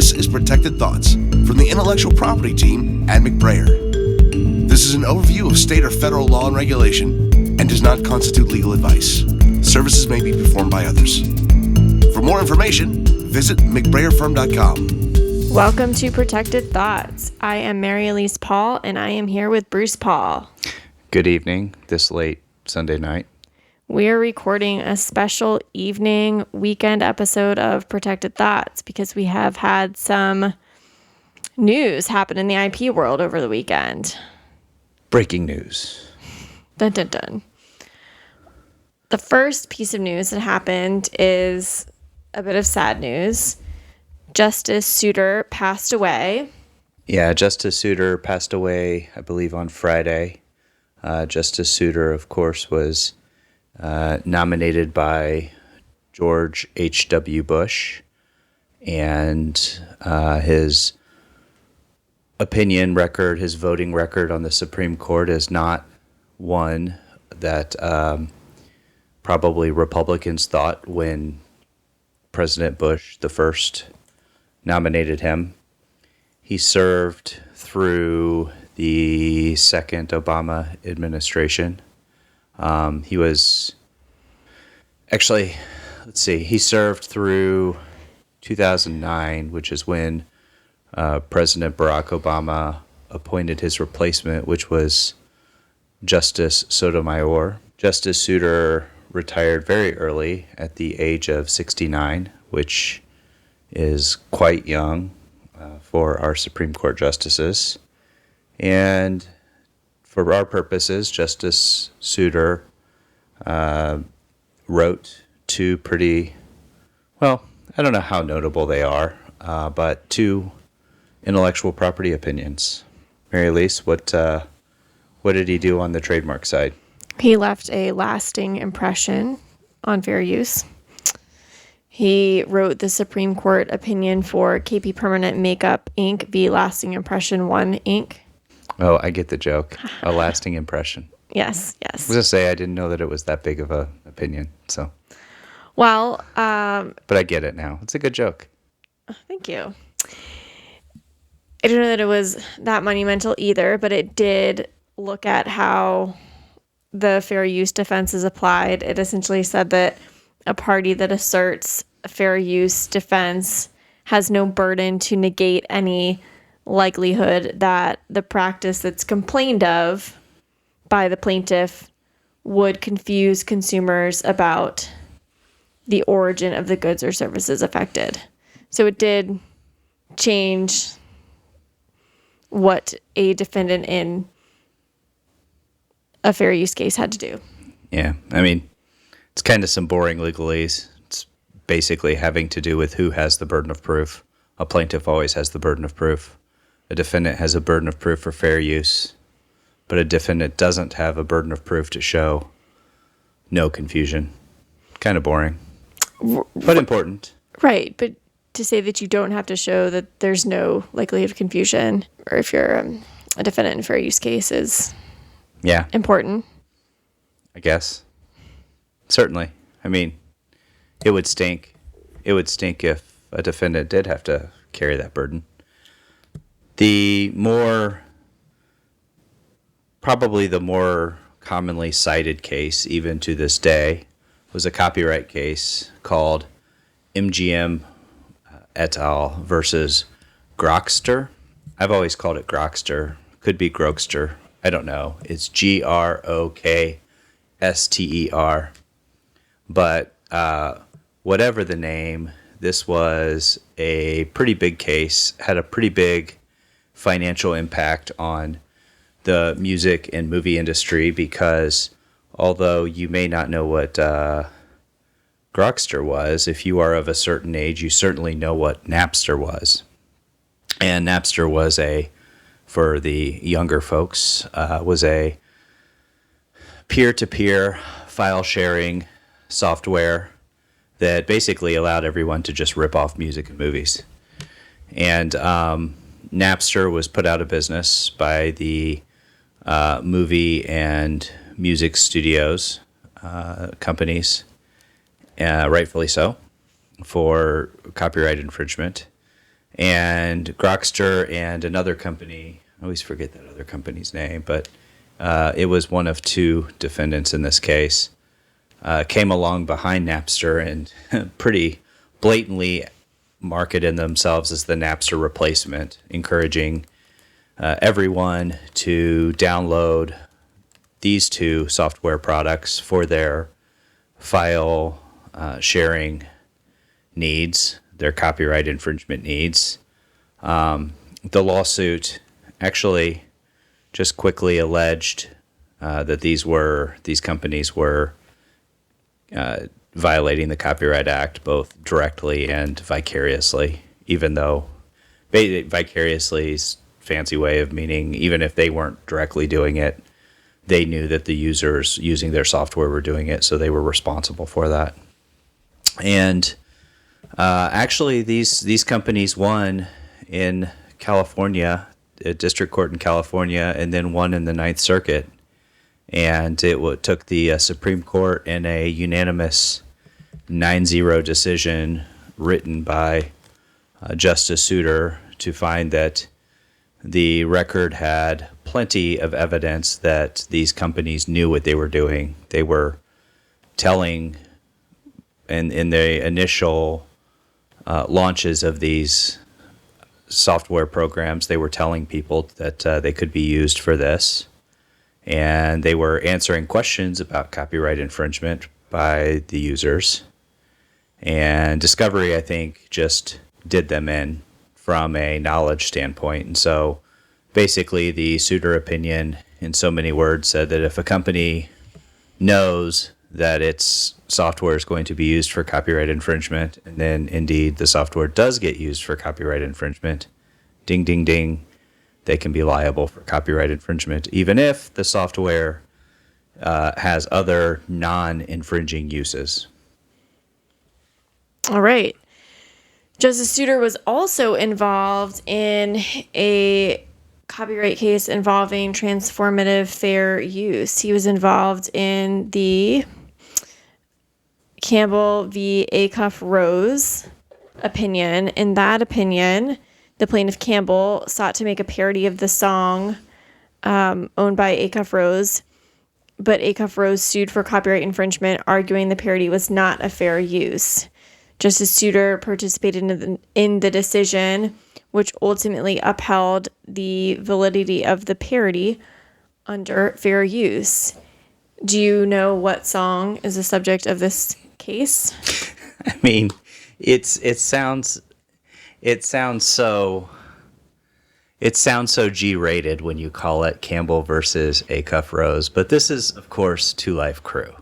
This is Protected Thoughts from the Intellectual Property Team at McBrayer. This is an overview of state or federal law and regulation and does not constitute legal advice. Services may be performed by others. For more information, visit McBrayerFirm.com. Welcome to Protected Thoughts. I am Mary Elise Paul, and I am here with Bruce Paul. Good evening, this late Sunday night. We're recording a special evening weekend episode of Protected Thoughts because we have had some news happen in the IP world over the weekend. Breaking news. Dun, dun, dun. The first piece of news that happened is a bit of sad news. Justice Souter passed away. Yeah, Justice Souter passed away, I believe, on Friday. Justice Souter, of course, was nominated by George H.W. Bush, and his opinion record, his voting record on the Supreme Court is not one that probably Republicans thought when President Bush the first nominated him. He served through the second Obama administration. He was actually, he served through 2009, which is when President Barack Obama appointed his replacement, which was Justice Sotomayor. Justice Souter retired very early at the age of 69, which is quite young for our Supreme Court justices. And for our purposes, Justice Souter wrote two pretty, well, I don't know how notable they are, but two intellectual property opinions. Mary Elise, what did he do on the trademark side? He left a lasting impression on fair use. He wrote the Supreme Court opinion for KP Permanent Makeup Inc. v. Lasting Impression 1 Inc. Oh, I get the joke. A lasting impression. Yes. I was going to say, I didn't know that it was that big of a opinion, so. Well, but I get it now. It's a good joke. Thank you. I don't know that it was that monumental either, but it did look at how the fair use defense is applied. It essentially said that a party that asserts a fair use defense has no burden to negate any likelihood that the practice that's complained of by the plaintiff would confuse consumers about the origin of the goods or services affected. So it did change what a defendant in a fair use case had to do. Yeah, I mean, it's kind of some boring legalese. It's basically having to do with who has the burden of proof. A plaintiff always has the burden of proof. A defendant has a burden of proof for fair use, but a defendant doesn't have a burden of proof to show no confusion. Kind of boring, but important. Right, but to say that you don't have to show that there's no likelihood of confusion, or if you're a defendant in a fair use case, is important. I guess. Certainly. I mean, it would stink. It would stink if a defendant did have to carry that burden. Probably the more commonly cited case, even to this day, was a copyright case called MGM et al. Versus Grokster. I've always called it Grokster. Could be Grokster. I don't know. It's Grokster. But whatever the name, this was a pretty big case, had a pretty big financial impact on the music and movie industry because although you may not know what Grokster was, if you are of a certain age, you certainly know what Napster was. And Napster was for the younger folks, was a peer-to-peer file sharing software that basically allowed everyone to just rip off music and movies. And Napster was put out of business by the movie and music studios companies, rightfully so, for copyright infringement. And Grokster and another company, I always forget that other company's name, but it was one of two defendants in this case, came along behind Napster and pretty blatantly marketed themselves as the Napster replacement, encouraging everyone to download these two software products for their file sharing needs, their copyright infringement needs. The lawsuit actually just quickly alleged that these companies were violating the Copyright Act both directly and vicariously, even though vicariously is a fancy way of meaning even if they weren't directly doing it, they knew that the users using their software were doing it, so they were responsible for that. And actually, these companies won in California, a district court in California, and then won in the Ninth Circuit. And it took the Supreme Court in a unanimous 9-0 decision written by Justice Souter to find that the record had plenty of evidence that these companies knew what they were doing. They were telling, in the initial launches of these software programs, they were telling people that they could be used for this. And they were answering questions about copyright infringement by the users. And Discovery, I think, just did them in from a knowledge standpoint. And so basically the Souter opinion, in so many words, said that if a company knows that its software is going to be used for copyright infringement, and then indeed the software does get used for copyright infringement, ding, ding, ding, they can be liable for copyright infringement, even if the software has other non-infringing uses. All right. Justice Souter was also involved in a copyright case involving transformative fair use. He was involved in the Campbell v. Acuff Rose opinion. In that opinion, the plaintiff Campbell sought to make a parody of the song owned by Acuff Rose, but Acuff Rose sued for copyright infringement, arguing the parody was not a fair use. Justice Souter participated in the decision, which ultimately upheld the validity of the parody under fair use. Do you know what song is the subject of this case? I mean, it sounds so G-rated when you call it Campbell versus Acuff Rose, but this is, of course, Two Life Crew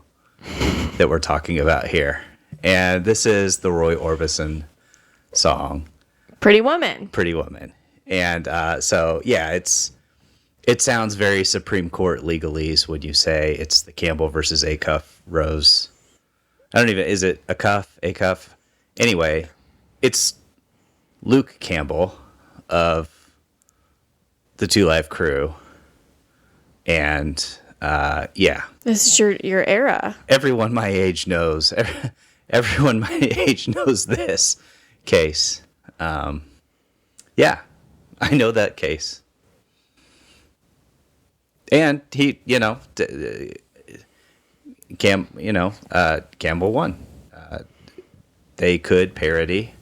that we're talking about here. And this is the Roy Orbison song, Pretty Woman. Pretty Woman. And so, yeah, it sounds very Supreme Court legalese when you say it's the Campbell versus Acuff Rose. Is it Acuff? Anyway, it's Luke Campbell of the Two Life Crew. And, yeah. This is your era. Everyone my age knows. Everyone my age knows this case. Yeah, I know that case. And he, Campbell won. They could parody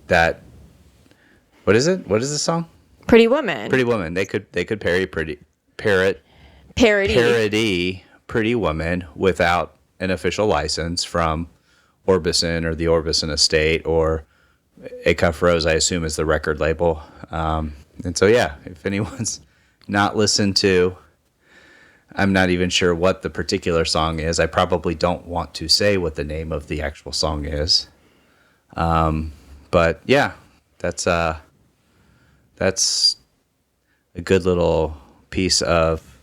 that. What is it? What is the song? Pretty Woman. Pretty Woman. They could parody Pretty Woman without an official license from Orbison or the Orbison estate, or Acuff Rose, I assume, is the record label. And so, yeah, if anyone's not listened to, I'm not even sure what the particular song is. I probably don't want to say what the name of the actual song is. But yeah, that's a good little piece of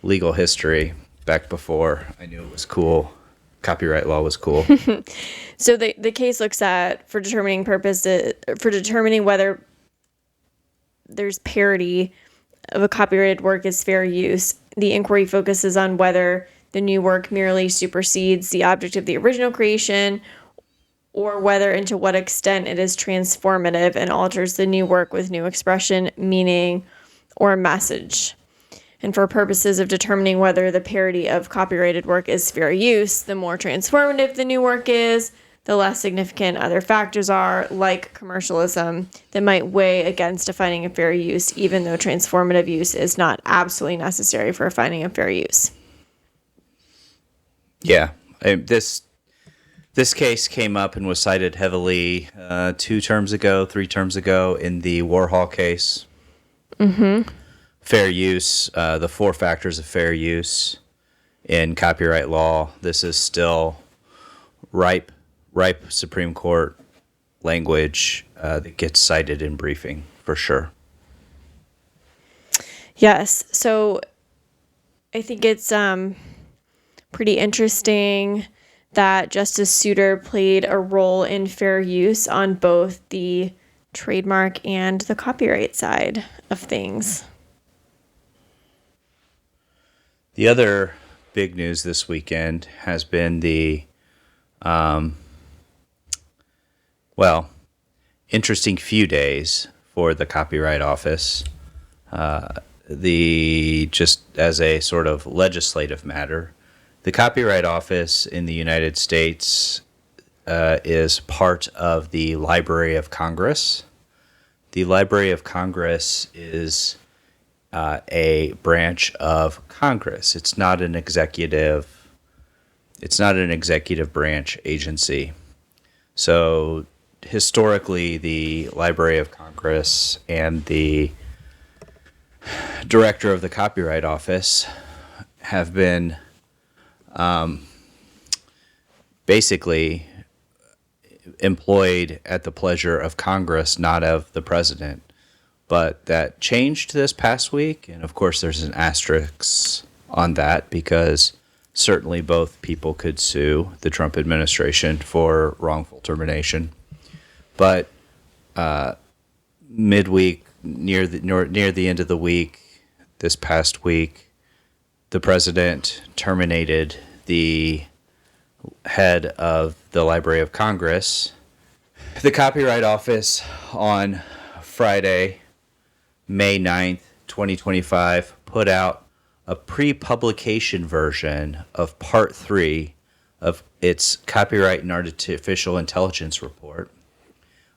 legal history back before I knew it was cool. Copyright law was cool. So the case looks at, for determining whether there's parody of a copyrighted work is fair use. The inquiry focuses on whether the new work merely supersedes the object of the original creation, or whether and to what extent it is transformative and alters the new work with new expression, meaning, or message. And for purposes of determining whether the parody of copyrighted work is fair use, the more transformative the new work is, the less significant other factors are, like commercialism, that might weigh against defining a fair use, even though transformative use is not absolutely necessary for finding a fair use. Yeah, this case came up and was cited heavily 3 terms ago in the Warhol case. Mm-hmm. Fair use, the 4 factors of fair use in copyright law. This is still ripe Supreme Court language that gets cited in briefing, for sure. Yes, so I think it's pretty interesting that Justice Souter played a role in fair use on both the trademark and the copyright side of things. The other big news this weekend has been the, interesting few days for the Copyright Office. Just as a sort of legislative matter, the Copyright Office in the United States is part of the Library of Congress. The Library of Congress is a branch of Congress. It's not an executive branch agency. So historically, the Library of Congress and the director of the Copyright Office have been basically employed at the pleasure of Congress, not of the president. But that changed this past week, and of course there's an asterisk on that because certainly both people could sue the Trump administration for wrongful termination. But midweek, near the end of the week, this past week, the president terminated the head of the Library of Congress. The Copyright Office on Friday, May 9th, 2025, put out a pre-publication version of Part 3 of its Copyright and Artificial Intelligence report.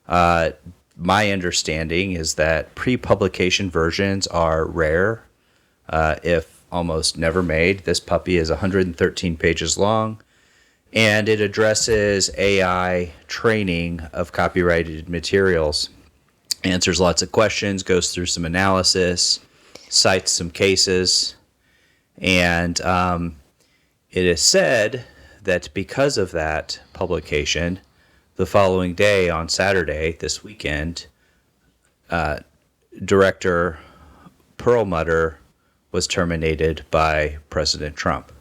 My understanding is that pre-publication versions are rare, if almost never made. This puppy is 113 pages long, and it addresses AI training of copyrighted materials. Answers lots of questions, goes through some analysis, cites some cases, and it is said that because of that publication, the following day, on Saturday, this weekend, Director Perlmutter was terminated by President Trump.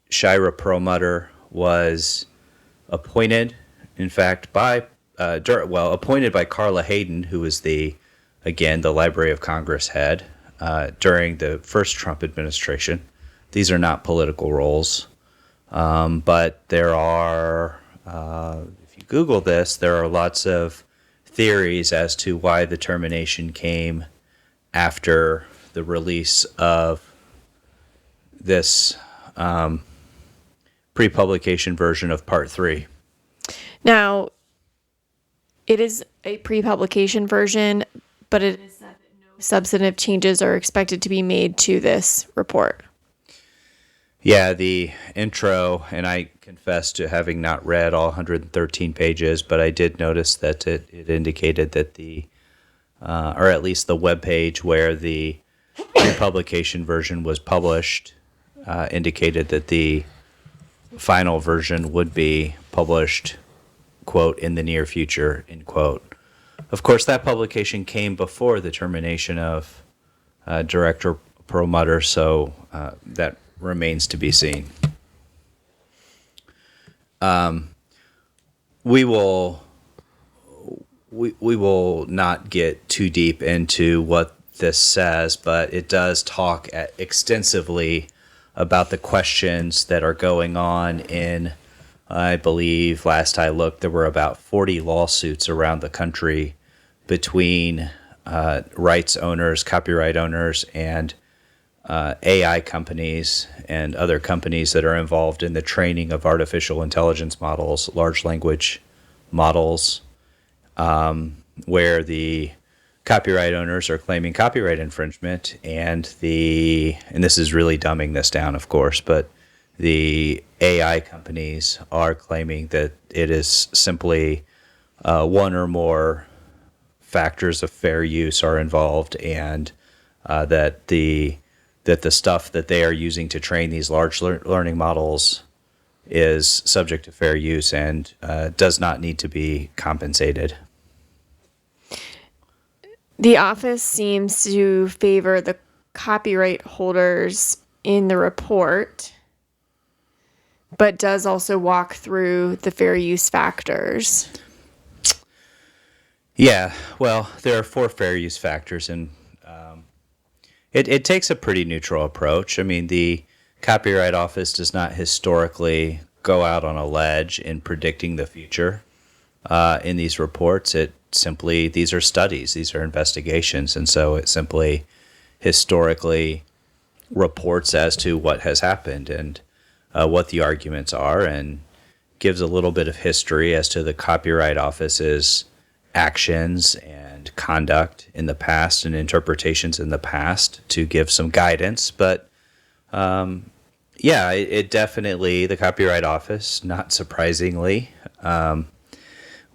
Shira Perlmutter was appointed, in fact, appointed by Carla Hayden, who was the Library of Congress head during the first Trump administration. These are not political roles, but there are, if you Google this, there are lots of theories as to why the termination came after the release of this pre-publication version of Part 3. Now, it is a pre-publication version, but it is said that no substantive changes are expected to be made to this report. Yeah, the intro, and I confess to having not read all 113 pages, but I did notice that it indicated that or at least the webpage where the pre-publication version was published, indicated that the final version would be published, quote, in the near future, end quote. Of course, that publication came before the termination of Director Perlmutter, so that remains to be seen. We will not get too deep into what this says, but it does talk extensively about the questions that are going on in I believe last I looked, there were about 40 lawsuits around the country between rights owners, copyright owners, and AI companies and other companies that are involved in the training of artificial intelligence models, large language models, where the copyright owners are claiming copyright infringement, and this is really dumbing this down, of course, but the AI companies are claiming that it is simply one or more factors of fair use are involved, and that the stuff that they are using to train these large learning models is subject to fair use and does not need to be compensated. The office seems to favor the copyright holders in the report, but does also walk through the fair use factors. Yeah, well, there are 4 fair use factors, and it takes a pretty neutral approach. I mean, the Copyright Office does not historically go out on a ledge in predicting the future in these reports. It simply, these are studies, these are investigations, and so it simply historically reports as to what has happened and what the arguments are, and gives a little bit of history as to the Copyright Office's actions and conduct in the past and interpretations in the past to give some guidance. But it definitely, the Copyright Office, not surprisingly,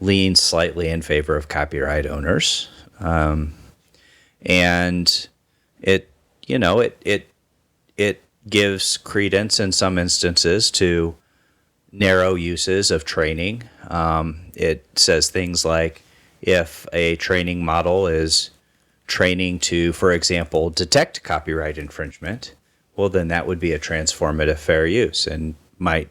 leans slightly in favor of copyright owners. And it gives credence in some instances to narrow uses of training. It says things like, if a training model is training to, for example, detect copyright infringement, well, then that would be a transformative fair use and might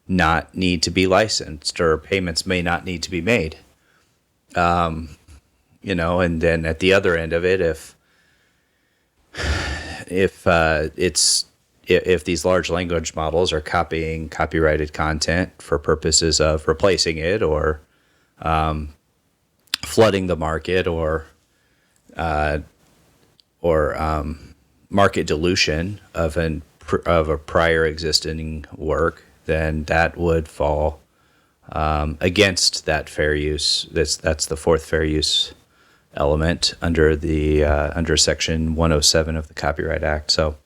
not need to be licensed, or payments may not need to be made. And then at the other end of it, if these large language models are copying copyrighted content for purposes of replacing it, or flooding the market, or market dilution of a prior existing work, then that would fall against that fair use. That's the 4th fair use element under Section 107 of the Copyright Act. So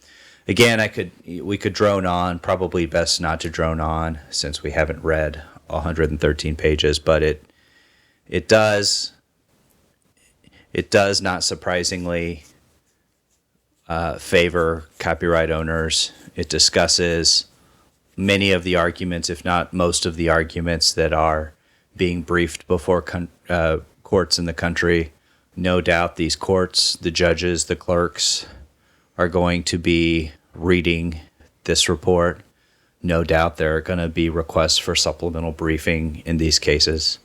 again, we could drone on. Probably best not to drone on, since we haven't read 113 pages. But it does not surprisingly favor copyright owners. It discusses many of the arguments, if not most of the arguments, that are being briefed before courts in the country. No doubt these courts, the judges, the clerks, are going to be reading this report. No doubt there are going to be requests for supplemental briefing in these cases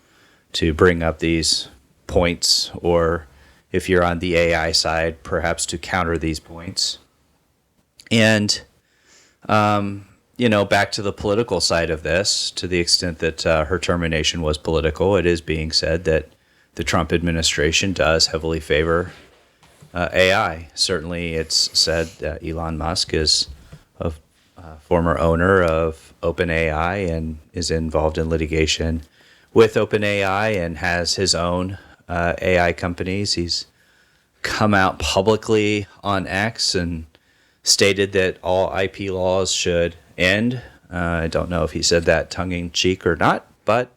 to bring up these points, or if you're on the AI side, perhaps to counter these points. And back to the political side of this, to the extent that her termination was political, it is being said that the Trump administration does heavily favor AI. Certainly, it's said that Elon Musk is a former owner of OpenAI and is involved in litigation with OpenAI and has his own AI companies. He's come out publicly on X and stated that all IP laws should end. I don't know if he said that tongue-in-cheek or not, but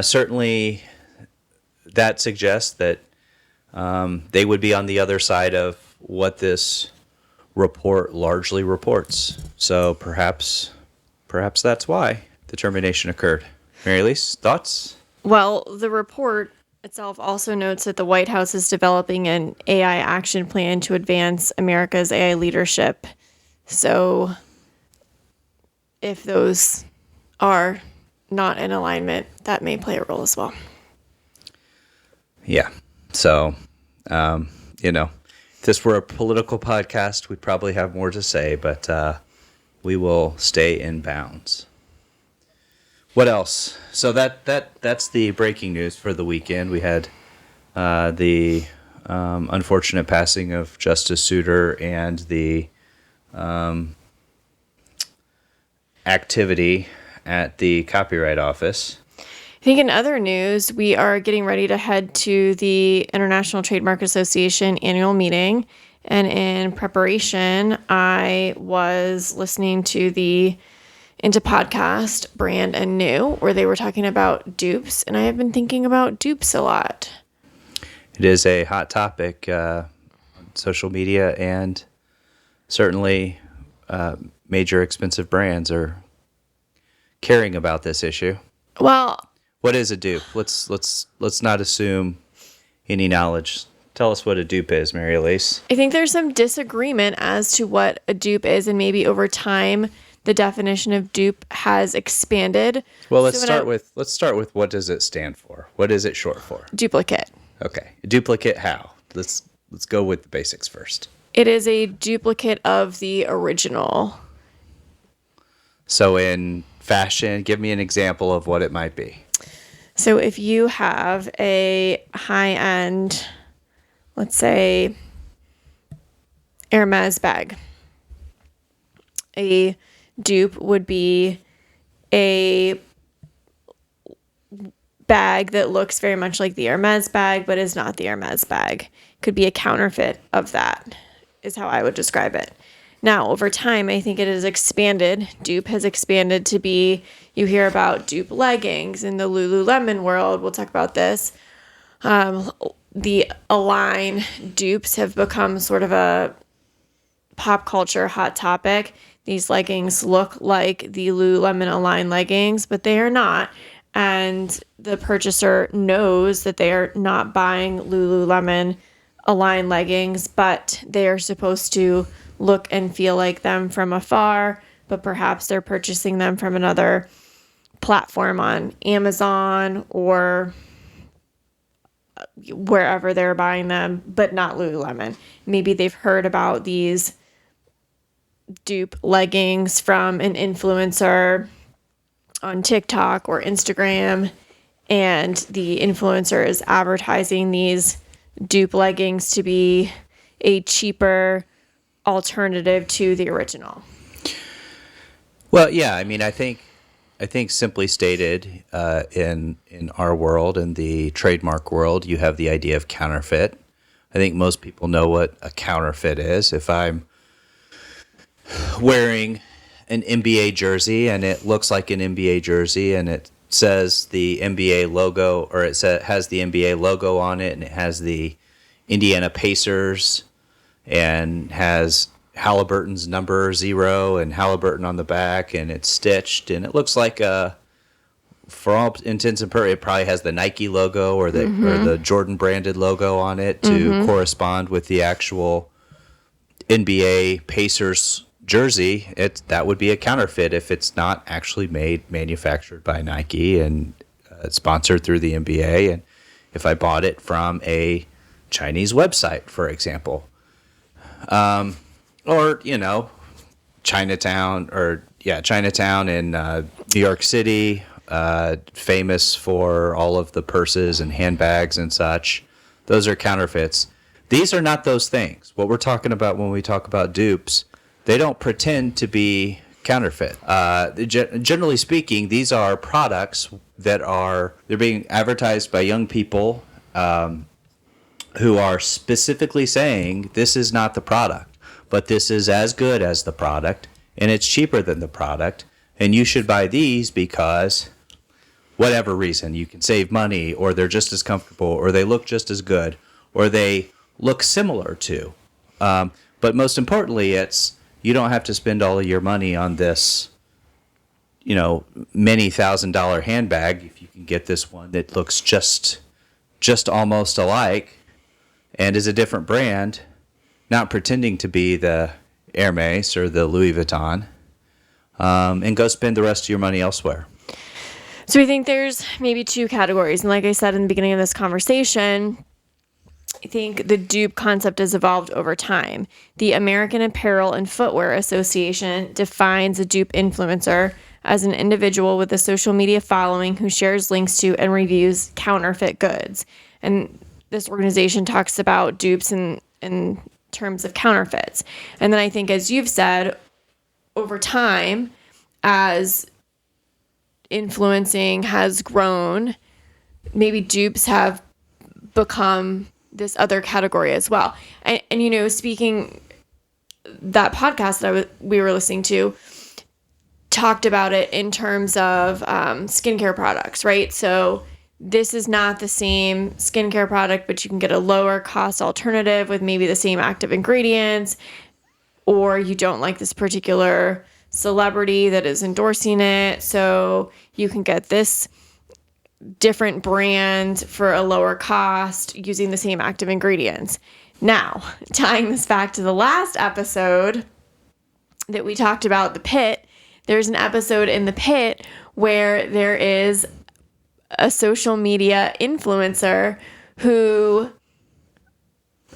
certainly that suggests that they would be on the other side of what this report largely reports. So perhaps that's why the termination occurred. Mary Elise, thoughts? Well, the report itself also notes that the White House is developing an AI action plan to advance America's AI leadership. So if those are not in alignment, that may play a role as well. Yeah. So, if this were a political podcast, we'd probably have more to say, but we will stay in bounds. What else? So that's the breaking news for the weekend. We had the unfortunate passing of Justice Souter and the activity at the Copyright Office. I think in other news, we are getting ready to head to the International Trademark Association annual meeting. And in preparation, I was listening to the Into Podcast Brand and New, where they were talking about dupes. And I have been thinking about dupes a lot. It is a hot topic on social media, and certainly major expensive brands are caring about this issue. Well, what is a dupe? Let's not assume any knowledge. Tell us what a dupe is, Mary Elise. I think there's some disagreement as to what a dupe is, and maybe over time the definition of dupe has expanded. Well, let's start with what does it stand for? What is it short for? Duplicate. Okay. Duplicate how? Let's go with the basics first. It is a duplicate of the original. So in fashion, give me an example of what it might be. So if you have a high-end, let's say, Hermes bag, a dupe would be a bag that looks very much like the Hermes bag, but is not the Hermes bag. Could be a counterfeit of that, is how I would describe it. Now, over time, I think it has expanded. Dupe has expanded to be, you hear about dupe leggings in the Lululemon world. We'll talk about this. The Align dupes have become sort of a pop culture hot topic. These leggings look like the Lululemon Align leggings, but they are not. And the purchaser knows that they are not buying Lululemon Align leggings, but they are supposed to look and feel like them from afar, but perhaps they're purchasing them from another platform on Amazon or wherever they're buying them, but not Lululemon. Maybe they've heard about these dupe leggings from an influencer on TikTok or Instagram, and the influencer is advertising these dupe leggings to be a cheaper alternative to the original. Well, yeah, I mean, I think simply stated, in our world, in the trademark world, you have the idea of counterfeit. I think most people know what a counterfeit is. If I'm wearing an NBA jersey and it looks like an NBA jersey and it says the NBA logo, or has the NBA logo on it, and it has the Indiana Pacers and has Halliburton's number 0 and Halliburton on the back, and it's stitched, and it looks like for all intents and purposes, it probably has the Nike logo or the Jordan branded logo on it to correspond with the actual NBA Pacers jersey. That would be a counterfeit if it's not actually manufactured by Nike and sponsored through the NBA. And if I bought it from a Chinese website, for example, or Chinatown in New York City, famous for all of the purses and handbags and such. Those are counterfeits. These are not those things. What we're talking about when we talk about dupes, they don't pretend to be counterfeit. Generally speaking, these are products they're being advertised by young people who are specifically saying this is not the product, but this is as good as the product, and it's cheaper than the product, and you should buy these because whatever reason, you can save money, or they're just as comfortable, or they look just as good, or they look similar to. But most importantly, it's you don't have to spend all of your money on this, many $1,000 handbag if you can get this one that looks just almost alike and is a different brand, not pretending to be the Hermes or the Louis Vuitton, and go spend the rest of your money elsewhere. So I think there's maybe two categories. And like I said in the beginning of this conversation, I think the dupe concept has evolved over time. The American Apparel and Footwear Association defines a dupe influencer as an individual with a social media following who shares links to and reviews counterfeit goods. And this organization talks about dupes in terms of counterfeits. And then I think, as you've said, over time, as influencing has grown, maybe dupes have become this other category as well. And speaking, that podcast that we were listening to talked about it in terms of skincare products, right? So this is not the same skincare product, but you can get a lower cost alternative with maybe the same active ingredients, or you don't like this particular celebrity that is endorsing it, so you can get this different brand for a lower cost using the same active ingredients. Now, tying this back to the last episode that we talked about, The Pit, there's an episode in The Pit where there is a social media influencer who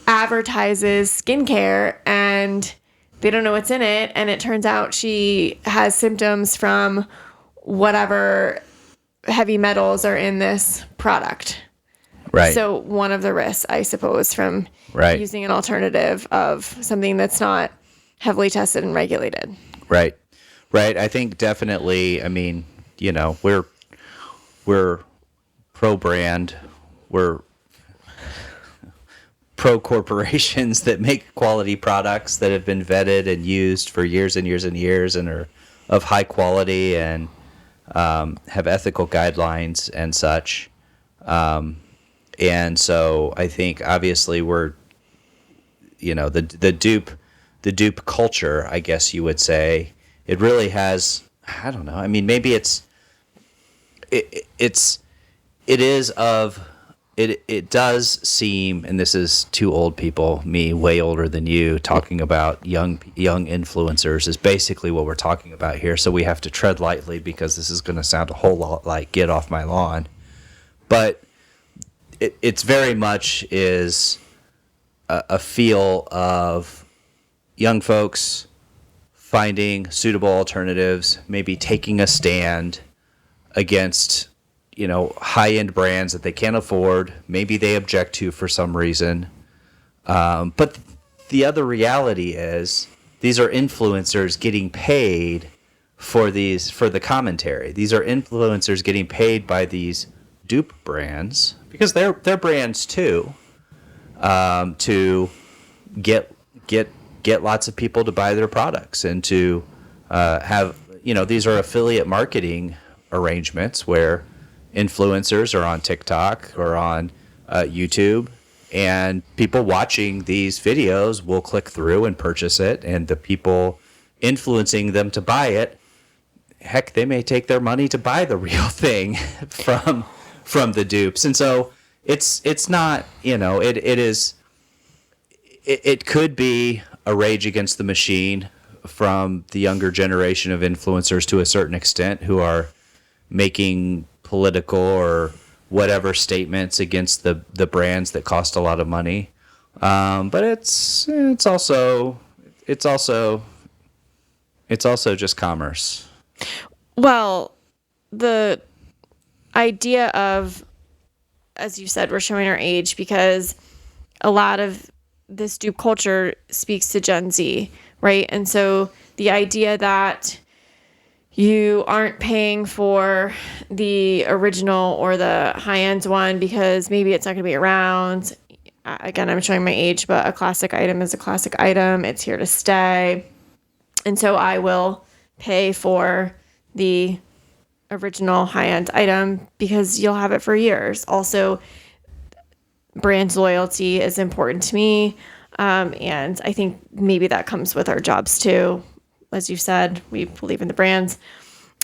advertises skincare and they don't know what's in it, and it turns out she has symptoms from whatever heavy metals are in this product. Right. So one of the risks, I suppose, from using an alternative of something that's not heavily tested and regulated. Right. I think definitely, I mean, we're pro-brand, we're pro-corporations that make quality products that have been vetted and used for years and years and years and are of high quality and have ethical guidelines and such. And so I think obviously we're, the dupe culture, I guess you would say, it really has, I don't know. I mean, maybe it does seem, and this is two old people, me way older than you, talking about young influencers is basically what we're talking about here. So we have to tread lightly because this is going to sound a whole lot like get off my lawn. But it's very much is a feel of young folks finding suitable alternatives, maybe taking a stand against high-end brands that they can't afford, maybe they object to for some reason. But the other reality is these are influencers getting paid for the commentary. These are influencers getting paid by these dupe brands, because they're brands too, to get lots of people to buy their products and to have, these are affiliate marketing arrangements where influencers are on TikTok or on YouTube, and people watching these videos will click through and purchase it, and the people influencing them to buy it, heck, they may take their money to buy the real thing from the dupes. And so it's not, it could be a rage against the machine from the younger generation of influencers to a certain extent who are making political or whatever statements against the brands that cost a lot of money. But it's also just commerce. Well, the idea of, as you said, we're showing our age because a lot of this dupe culture speaks to Gen Z, right? And so the idea that you aren't paying for the original or the high-end one because maybe it's not going to be around. Again, I'm showing my age, but a classic item is a classic item. It's here to stay. And so I will pay for the original high-end item because you'll have it for years. Also, brand loyalty is important to me. And I think maybe that comes with our jobs too. As you said, we believe in the brands.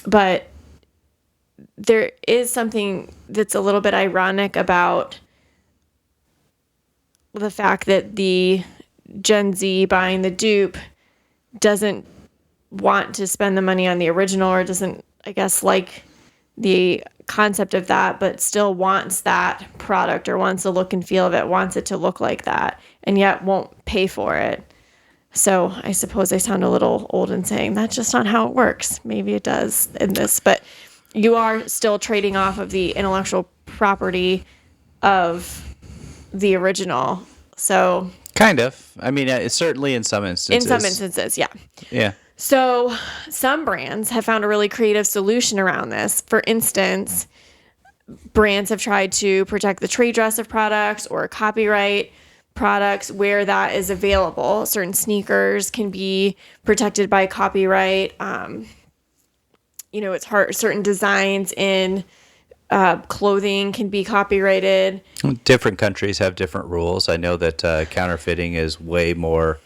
But there is something that's a little bit ironic about the fact that the Gen Z buying the dupe doesn't want to spend the money on the original, or doesn't, I guess, like the concept of that, but still wants that product or wants the look and feel of it, wants it to look like that, and yet won't pay for it. So I suppose I sound a little old in saying that's just not how it works. Maybe it does in this, but you are still trading off of the intellectual property of the original. So Kind of. I mean, it's certainly in some instances. in some instances, yeah. Yeah. So some brands have found a really creative solution around this. For instance, brands have tried to protect the trade dress of products or copyright products where that is available. Certain sneakers can be protected by copyright. It's hard. Certain designs in clothing can be copyrighted. Different countries have different rules. I know that counterfeiting is way more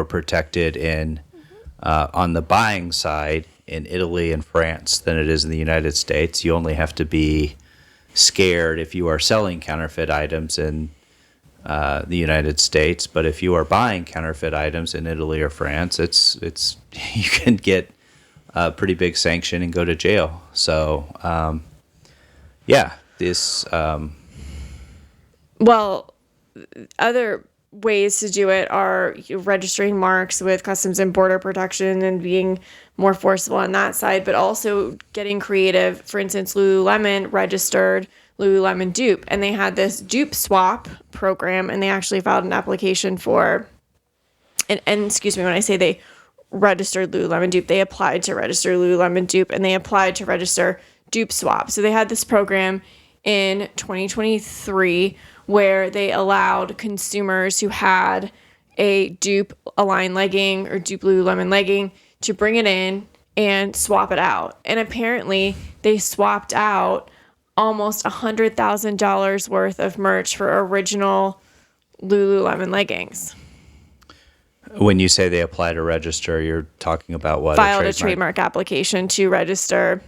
protected in on the buying side in Italy and France than it is in the United States. You only have to be scared if you are selling counterfeit items in the United States, but if you are buying counterfeit items in Italy or France, it's you can get a pretty big sanction and go to jail. So, this. Well, other ways to do it are registering marks with Customs and Border Protection and being more forceful on that side, but also getting creative. For instance, Lululemon registered Lululemon Dupe, and they had this dupe swap program, and they actually filed an application for, and excuse me, when I say they registered Lululemon Dupe, they applied to register Lululemon Dupe, and they applied to register Dupe Swap. So they had this program in 2023 where they allowed consumers who had a dupe Align legging or dupe Lululemon legging to bring it in and swap it out. And apparently they swapped out almost $100,000 worth of merch for original Lululemon leggings. When you say they apply to register, you're talking about what? Filed a trademark application to register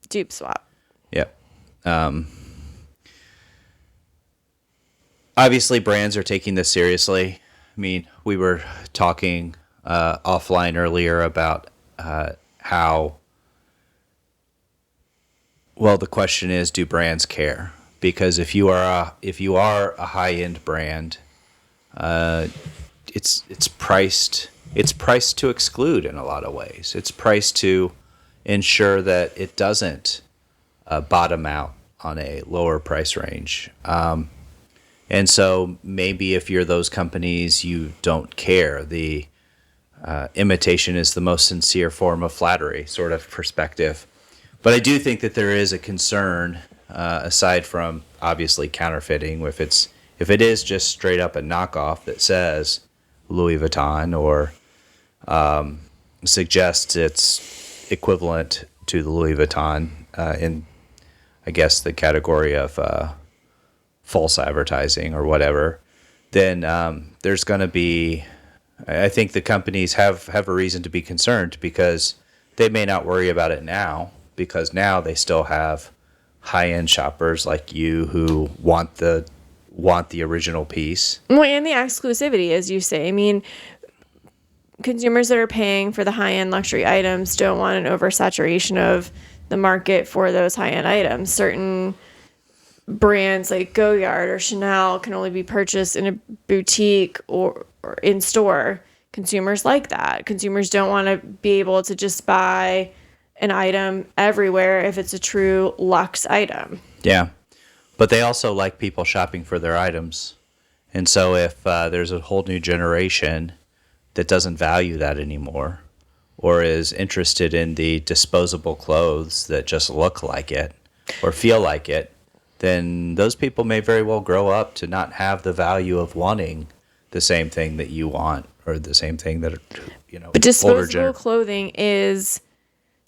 Dupe Swap. Yeah. Obviously, brands are taking this seriously. I mean, we were talking offline earlier about how. Well, the question is, do brands care? Because if you are a high-end brand, it's priced to exclude in a lot of ways. It's priced to ensure that it doesn't bottom out on a lower price range. And so maybe if you're those companies, you don't care. The imitation is the most sincere form of flattery sort of perspective. But I do think that there is a concern, aside from obviously counterfeiting, if it is just straight up a knockoff that says Louis Vuitton or suggests it's equivalent to the Louis Vuitton in, I guess, the category of false advertising or whatever, then there's going to be, I think the companies have a reason to be concerned because they may not worry about it now because now they still have high-end shoppers like you who want the original piece. Well, and the exclusivity, as you say. I mean, consumers that are paying for the high-end luxury items don't want an oversaturation of the market for those high-end items. Certain brands like Goyard or Chanel can only be purchased in a boutique or in store. Consumers like that. Consumers don't want to be able to just buy an item everywhere if it's a true luxe item. Yeah. But they also like people shopping for their items. And so if there's a whole new generation that doesn't value that anymore or is interested in the disposable clothes that just look like it or feel like it, then those people may very well grow up to not have the value of wanting the same thing that you want or the same thing that, But disposable clothing is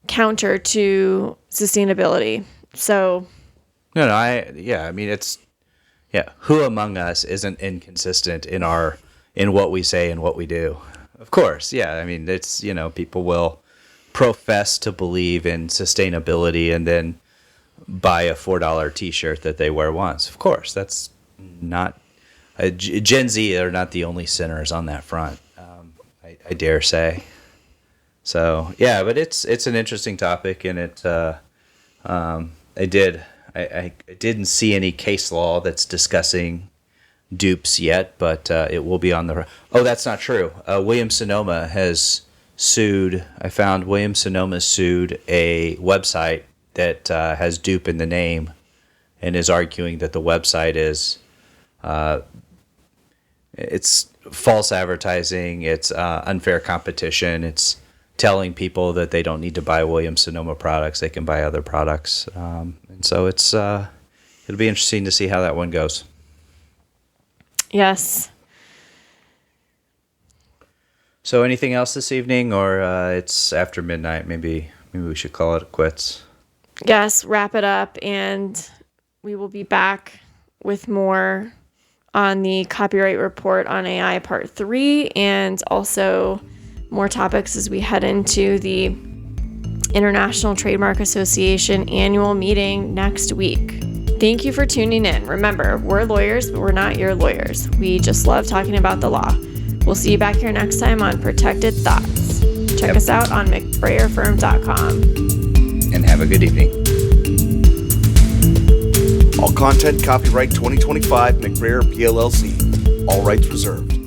counter to sustainability. So No, I mean, who among us isn't inconsistent in what we say and what we do? Of course, yeah. I mean, it's, people will profess to believe in sustainability and then buy a $4 t-shirt that they wear once. Of course, that's not, Gen Z are not the only sinners on that front, I dare say. So, yeah, but it's an interesting topic, and I didn't see any case law that's discussing Dupes yet, but it will be on the... Oh, that's not true. Williams-Sonoma has sued... I found Williams-Sonoma sued a website that has dupe in the name and is arguing that the website is... it's false advertising, it's unfair competition, it's telling people that they don't need to buy Williams-Sonoma products, they can buy other products. And so it'll be interesting to see how that one goes. Yes. So anything else this evening, or it's after midnight? Maybe we should call it quits. Yes, wrap it up, and we will be back with more on the copyright report on AI Part 3, and also more topics as we head into the International Trademark Association annual meeting next week. Thank you for tuning in. Remember, we're lawyers, but we're not your lawyers. We just love talking about the law. We'll see you back here next time on Protected Thoughts. Check us out on mcbrayerfirm.com. And have a good evening. All content copyright 2025 McBrayer PLLC. All rights reserved.